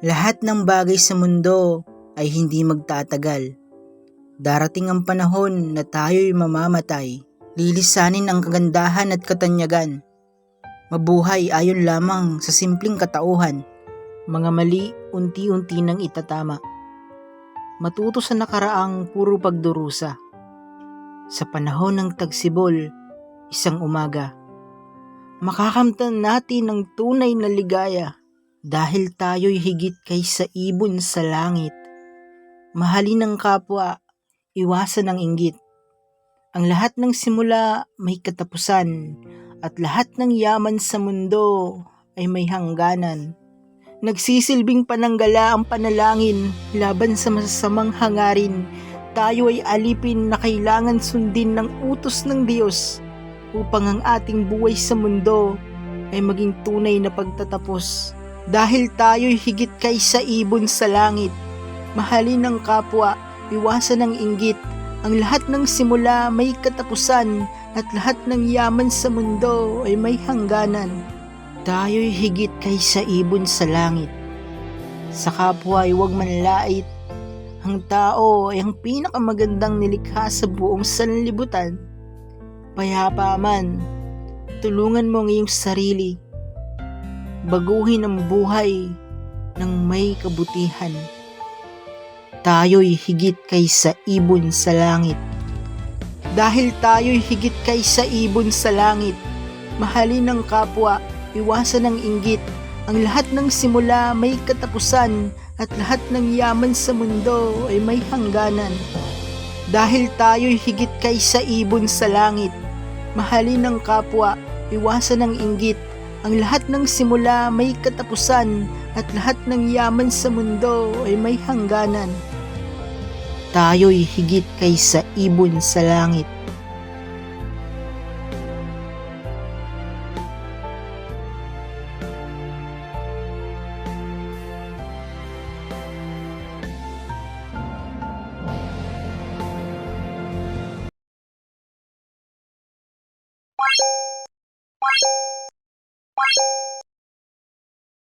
Lahat ng bagay sa mundo ay hindi magtatagal. Darating ang panahon na tayo'y mamamatay. Lilisanin ang kagandahan at katanyagan. Mabuhay ayon lamang sa simpleng katauhan. Mga mali unti-unti nang itatama. Matuto sa nakaraang puro pagdurusa. Sa panahon ng tagsibol, isang umaga, makakamtan natin ang tunay na ligaya dahil tayo'y higit kaysa ibon sa langit. Mahalin ang kapwa, iwasan ang inggit. Ang lahat ng simula may katapusan at lahat ng yaman sa mundo ay may hangganan. Nagsisilbing pananggala ang panalangin laban sa masasamang hangarin. Tayo ay alipin na kailangan sundin ng utos ng Diyos upang ang ating buhay sa mundo ay maging tunay na pagtatapos. Dahil tayo'y higit kaysa ibon sa langit. Mahalin ang kapwa, iwasan ang inggit. Ang lahat ng simula may katapusan at lahat ng yaman sa mundo ay may hangganan. Tayo'y higit kaysa ibon sa langit. Sa kapwa ay huwag manlait. Ang tao ay ang pinakamagandang nilikha sa buong sanlibutan. Payapa man, tulungan mo ang iyong sarili. Baguhin ang buhay ng may kabutihan. Tayo'y higit kaysa ibon sa langit. Dahil tayo'y higit kaysa ibon sa langit, mahalin ang kapwa, iwasan ang inggit. Ang lahat ng simula may katapusan at lahat ng yaman sa mundo ay may hangganan. Dahil tayo'y higit kaysa ibon sa langit, mahalin ang kapwa, iwasan ang inggit. Ang lahat ng simula may katapusan at lahat ng yaman sa mundo ay may hangganan. Tayo'y higit kaysa ibon sa langit.